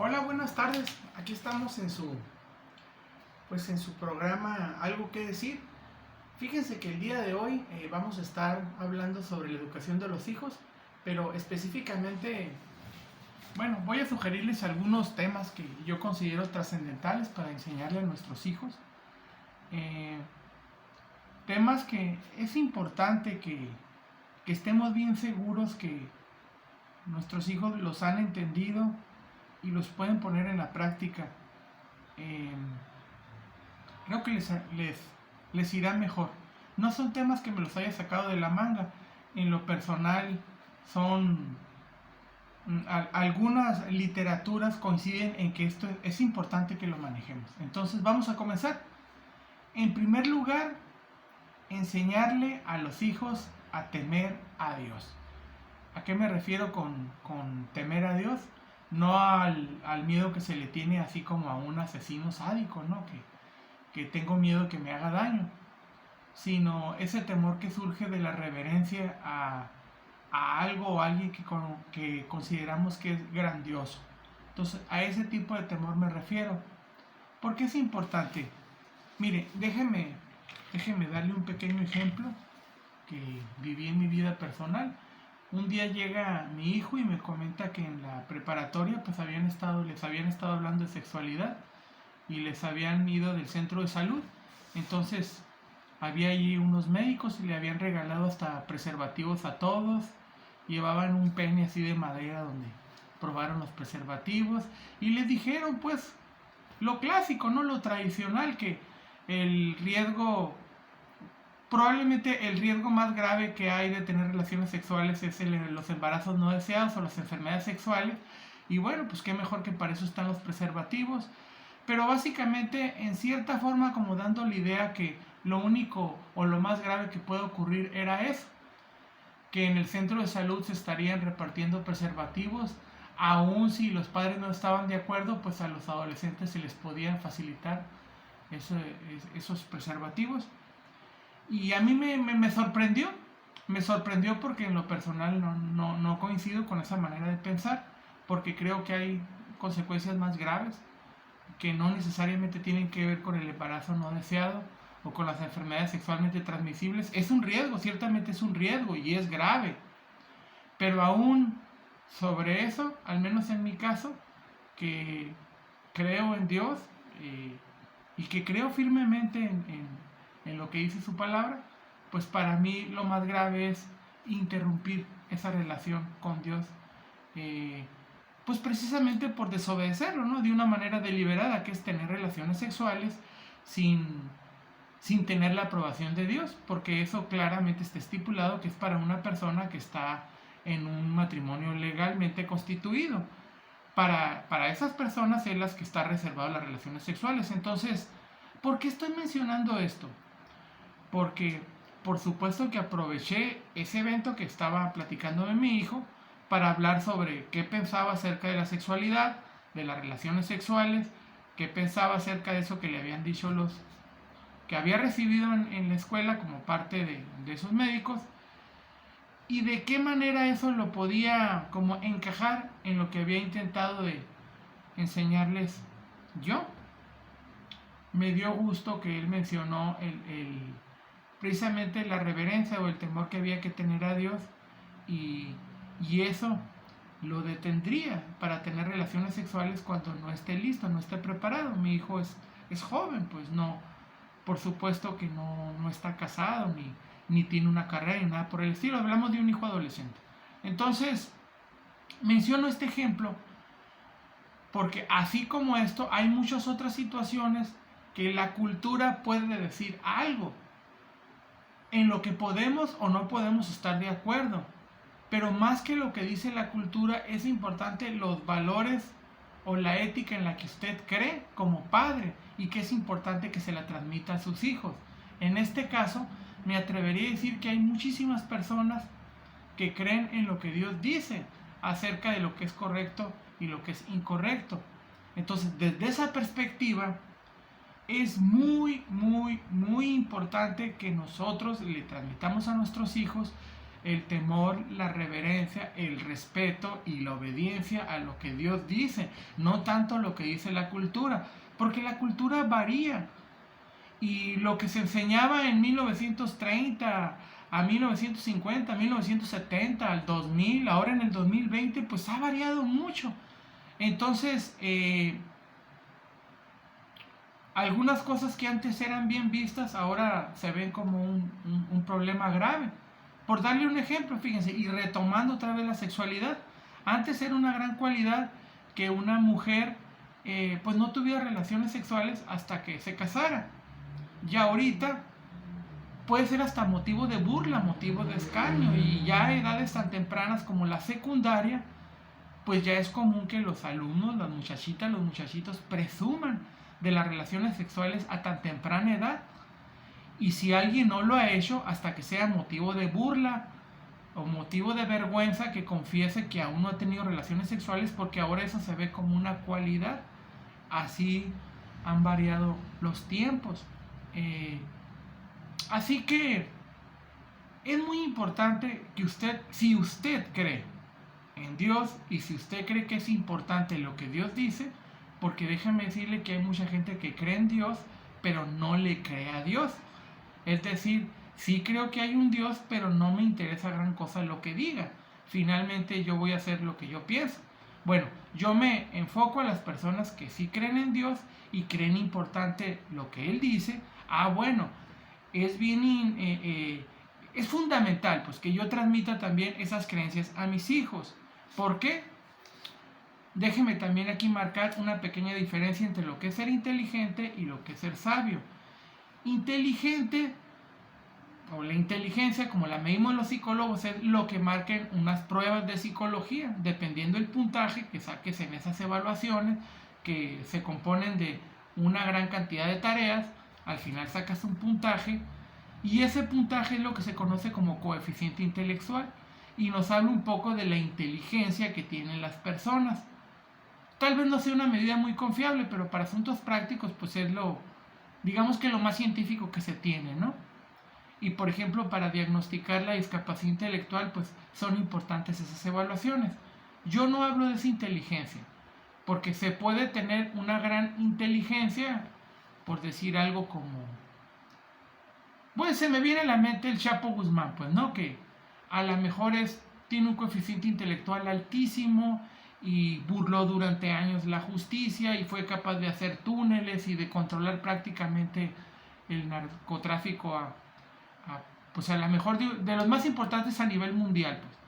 Hola, buenas tardes. Aquí estamos en su programa Algo que decir. Fíjense que el día de hoy vamos a estar hablando sobre la educación de los hijos, pero específicamente, voy a sugerirles algunos temas que yo considero trascendentales para enseñarle a nuestros hijos. Eh, Temas que es importante que estemos bien seguros que nuestros hijos los han entendido y los pueden poner en la práctica. Eh, Creo que les irá mejor. No son temas que me los haya sacado de la manga. En lo personal son algunas literaturas coinciden en que esto es importante que lo manejemos. Entonces vamos a comenzar. En primer lugar, enseñarle a los hijos a temer a Dios. ¿A qué me refiero con temer a Dios? No al miedo que se le tiene así como a un asesino sádico, ¿no? Que tengo miedo que me haga daño, sino ese temor que surge de la reverencia a algo o a alguien que consideramos que es grandioso. Entonces, a ese tipo de temor me refiero. ¿Por qué es importante? Mire, déjeme darle un pequeño ejemplo que viví en mi vida personal. Un día llega mi hijo y me comenta que en la preparatoria pues les habían estado hablando de sexualidad y les habían ido del centro de salud. Entonces había allí unos médicos y le habían regalado hasta preservativos a todos. Llevaban un pene así de madera donde probaron los preservativos y les dijeron pues lo clásico, no lo tradicional, que el riesgo, probablemente el riesgo más grave que hay de tener relaciones sexuales es los embarazos no deseados o las enfermedades sexuales. Y bueno, pues qué mejor que para eso están los preservativos. Pero básicamente, en cierta forma, como dando la idea que lo único o lo más grave que puede ocurrir era eso, que en el centro de salud se estarían repartiendo preservativos, aun si los padres no estaban de acuerdo, pues a los adolescentes se les podían facilitar esos preservativos. Y a mí me sorprendió porque en lo personal no coincido con esa manera de pensar, porque creo que hay consecuencias más graves que no necesariamente tienen que ver con el embarazo no deseado o con las enfermedades sexualmente transmisibles. Es un riesgo, ciertamente es un riesgo y es grave. Pero aún sobre eso, al menos en mi caso, que creo en Dios y que creo firmemente en lo que dice su palabra, pues para mí lo más grave es interrumpir esa relación con Dios. Pues precisamente por desobedecerlo, ¿no? De una manera deliberada, que es tener relaciones sexuales sin tener la aprobación de Dios, porque eso claramente está estipulado que es para una persona que está en un matrimonio legalmente constituido. Para esas personas es las que está reservado las relaciones sexuales. Entonces, ¿por qué estoy mencionando esto? Porque por supuesto que aproveché ese evento que estaba platicando de mi hijo para hablar sobre qué pensaba acerca de la sexualidad, de las relaciones sexuales, qué pensaba acerca de eso que le habían dicho los que había recibido en la escuela como parte de esos médicos, y de qué manera eso lo podía como encajar en lo que había intentado de enseñarles yo. Me dio gusto que él mencionó precisamente la reverencia o el temor que había que tener a Dios, y eso lo detendría para tener relaciones sexuales cuando no esté listo, no esté preparado. Mi hijo es joven, pues no, por supuesto que no está casado ni tiene una carrera ni nada por el estilo. Hablamos de un hijo adolescente. Entonces, menciono este ejemplo porque así como esto, hay muchas otras situaciones que la cultura puede decir algo en lo que podemos o no podemos estar de acuerdo. Pero más que lo que dice la cultura, es importante los valores o la ética en la que usted cree como padre, y que es importante que se la transmita a sus hijos. En este caso, me atrevería a decir que hay muchísimas personas que creen en lo que Dios dice acerca de lo que es correcto y lo que es incorrecto. Entonces, desde esa perspectiva, es muy importante que nosotros le transmitamos a nuestros hijos el temor, la reverencia, el respeto y la obediencia a lo que Dios dice, no tanto lo que dice la cultura, porque la cultura varía. Y lo que se enseñaba en 1930, a 1950, a 1970, al 2000, ahora en el 2020, pues ha variado mucho. Entonces, algunas cosas que antes eran bien vistas, ahora se ven como un problema grave. Por darle un ejemplo, fíjense, y retomando otra vez la sexualidad, antes era una gran cualidad que una mujer pues no tuviera relaciones sexuales hasta que se casara. Y ahorita puede ser hasta motivo de burla, motivo de escarnio, y ya a edades tan tempranas como la secundaria, pues ya es común que los alumnos, las muchachitas, los muchachitos presuman de las relaciones sexuales a tan temprana edad. Y si alguien no lo ha hecho, hasta que sea motivo de burla o motivo de vergüenza, que confiese que aún no ha tenido relaciones sexuales, porque ahora eso se ve como una cualidad. Así han variado los tiempos. Así que es muy importante que usted, si usted cree en Dios y si usted cree que es importante lo que Dios dice, porque déjeme decirle que hay mucha gente que cree en Dios, pero no le cree a Dios. Es decir, sí creo que hay un Dios, pero no me interesa gran cosa lo que diga. Finalmente yo voy a hacer lo que yo pienso. Bueno, yo me enfoco a las personas que sí creen en Dios y creen importante lo que Él dice. Bueno, es bien, es fundamental pues que yo transmita también esas creencias a mis hijos. ¿Por qué? Déjeme también aquí marcar una pequeña diferencia entre lo que es ser inteligente y lo que es ser sabio. Inteligente, o la inteligencia, como la medimos los psicólogos, es lo que marquen unas pruebas de psicología, dependiendo del puntaje que saques en esas evaluaciones, que se componen de una gran cantidad de tareas. Al final sacas un puntaje, y ese puntaje es lo que se conoce como coeficiente intelectual, y nos habla un poco de la inteligencia que tienen las personas. Tal vez no sea una medida muy confiable, pero para asuntos prácticos pues es digamos que lo más científico que se tiene, ¿no? Y por ejemplo, para diagnosticar la discapacidad intelectual pues son importantes esas evaluaciones. Yo no hablo de esa inteligencia, porque se puede tener una gran inteligencia, por decir algo como... Pues se me viene a la mente el Chapo Guzmán, pues, ¿no? Que a lo mejor tiene un coeficiente intelectual altísimo y burló durante años la justicia y fue capaz de hacer túneles y de controlar prácticamente el narcotráfico pues a lo mejor de los más importantes a nivel mundial, pues.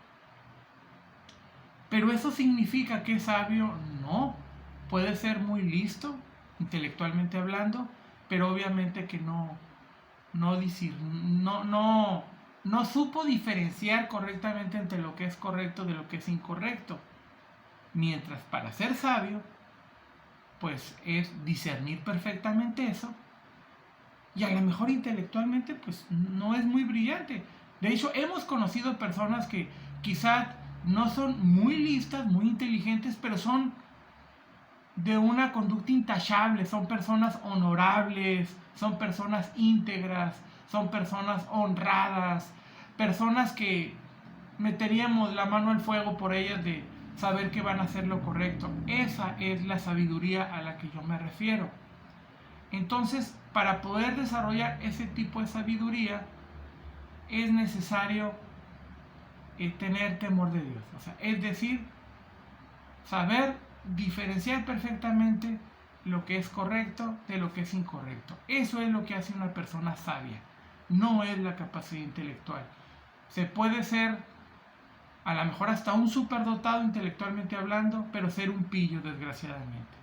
Pero eso significa que es sabio. No, puede ser muy listo intelectualmente hablando, pero obviamente que no supo diferenciar correctamente entre lo que es correcto de lo que es incorrecto. Mientras para ser sabio, pues es discernir perfectamente eso, y a lo mejor intelectualmente pues no es muy brillante. De hecho, hemos conocido personas que quizás no son muy listas, muy inteligentes, pero son de una conducta intachable, son personas honorables, son personas íntegras, son personas honradas, personas que meteríamos la mano al fuego por ellas de saber que van a hacer lo correcto. Esa es la sabiduría a la que yo me refiero. Entonces, para poder desarrollar ese tipo de sabiduría, es necesario tener temor de Dios. O sea, es decir, saber diferenciar perfectamente lo que es correcto de lo que es incorrecto. Eso es lo que hace una persona sabia. No es la capacidad intelectual. Se puede ser a lo mejor hasta un superdotado intelectualmente hablando, pero ser un pillo, desgraciadamente.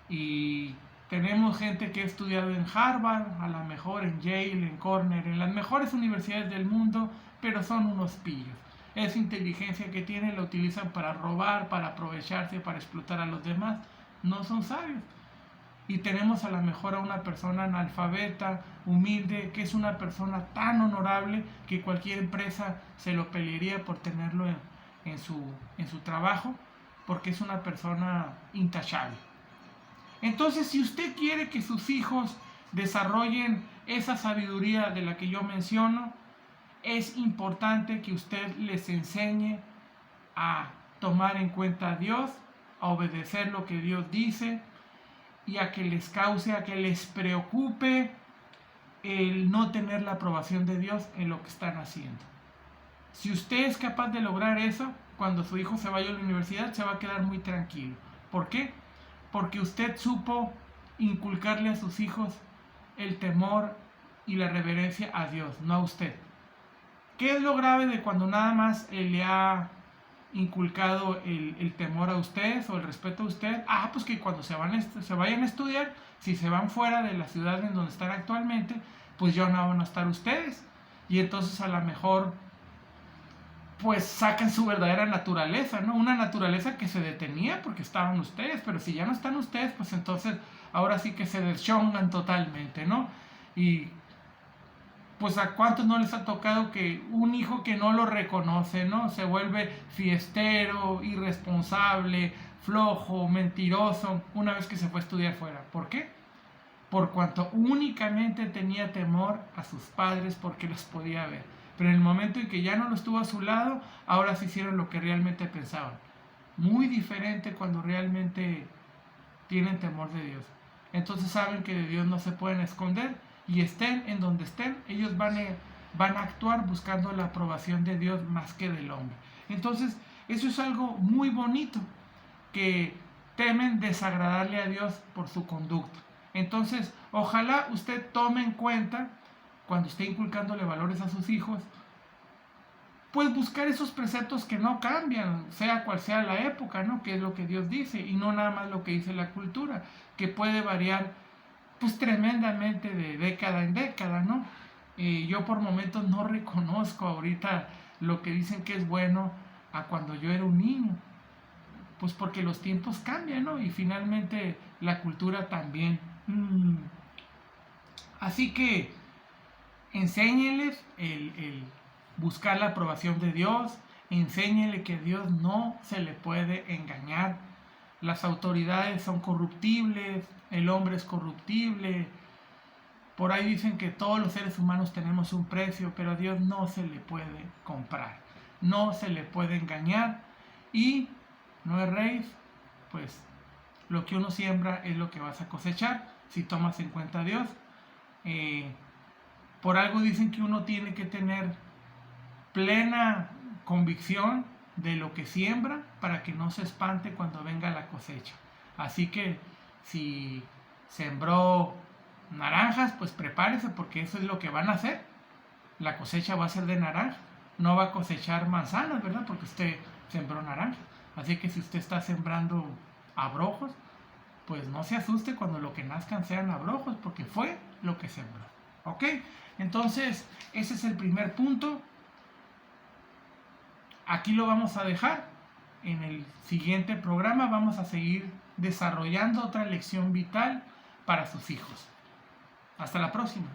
Y tenemos gente que ha estudiado en Harvard, a lo mejor en Yale, en Cornell, en las mejores universidades del mundo, pero son unos pillos. Esa inteligencia que tienen la utilizan para robar, para aprovecharse, para explotar a los demás. No son sabios. Y tenemos a lo mejor a una persona analfabeta, humilde, que es una persona tan honorable que cualquier empresa se lo pelearía por tenerlo en su trabajo, porque es una persona intachable. Entonces, si usted quiere que sus hijos desarrollen esa sabiduría de la que yo menciono, es importante que usted les enseñe a tomar en cuenta a Dios, a obedecer lo que Dios dice y a que les preocupe el no tener la aprobación de Dios en lo que están haciendo. Si usted es capaz de lograr eso, cuando su hijo se vaya a la universidad se va a quedar muy tranquilo. ¿Por qué? Porque usted supo inculcarle a sus hijos el temor y la reverencia a Dios, no a usted. ¿Qué es lo grave de cuando nada más le ha inculcado el temor a usted o el respeto a usted? Pues que cuando se vayan a estudiar, si se van fuera de la ciudad en donde están actualmente, pues ya no van a estar ustedes. Y entonces a lo mejor pues sacan su verdadera naturaleza, ¿no? Una naturaleza que se detenía porque estaban ustedes, pero si ya no están ustedes, pues entonces ahora sí que se deschongan totalmente, ¿no? Y pues a cuántos no les ha tocado que un hijo que no lo reconoce, ¿no? Se vuelve fiestero, irresponsable, flojo, mentiroso, una vez que se fue a estudiar fuera. ¿Por qué? Por cuanto únicamente tenía temor a sus padres porque los podía ver. Pero en el momento en que ya no lo estuvo a su lado, ahora se hicieron lo que realmente pensaban. Muy diferente cuando realmente tienen temor de Dios. Entonces saben que de Dios no se pueden esconder y estén en donde estén, ellos van a actuar buscando la aprobación de Dios más que del hombre. Entonces, eso es algo muy bonito, que temen desagradarle a Dios por su conducta. Entonces, ojalá usted tome en cuenta, cuando esté inculcándole valores a sus hijos, pues buscar esos preceptos que no cambian, sea cual sea la época, ¿no? Que es lo que Dios dice, y no nada más lo que dice la cultura, que puede variar pues tremendamente de década en década, ¿no? Yo por momentos no reconozco ahorita lo que dicen que es bueno a cuando yo era un niño, pues porque los tiempos cambian, ¿no? Y finalmente la cultura también. Así que enséñeles el buscar la aprobación de Dios, enséñele que a Dios no se le puede engañar. Las autoridades son corruptibles, el hombre es corruptible. Por ahí dicen que todos los seres humanos tenemos un precio, pero a Dios no se le puede comprar, no se le puede engañar. Y no erréis, pues lo que uno siembra es lo que vas a cosechar, si tomas en cuenta a Dios. Por algo dicen que uno tiene que tener plena convicción de lo que siembra para que no se espante cuando venga la cosecha. Así que si sembró naranjas, pues prepárese porque eso es lo que van a hacer. La cosecha va a ser de naranja, no va a cosechar manzanas, ¿verdad? Porque usted sembró naranja. Así que si usted está sembrando abrojos, pues no se asuste cuando lo que nazcan sean abrojos, porque fue lo que sembró. ¿Ok? Entonces, ese es el primer punto. Aquí lo vamos a dejar. En el siguiente programa vamos a seguir desarrollando otra lección vital para sus hijos. Hasta la próxima.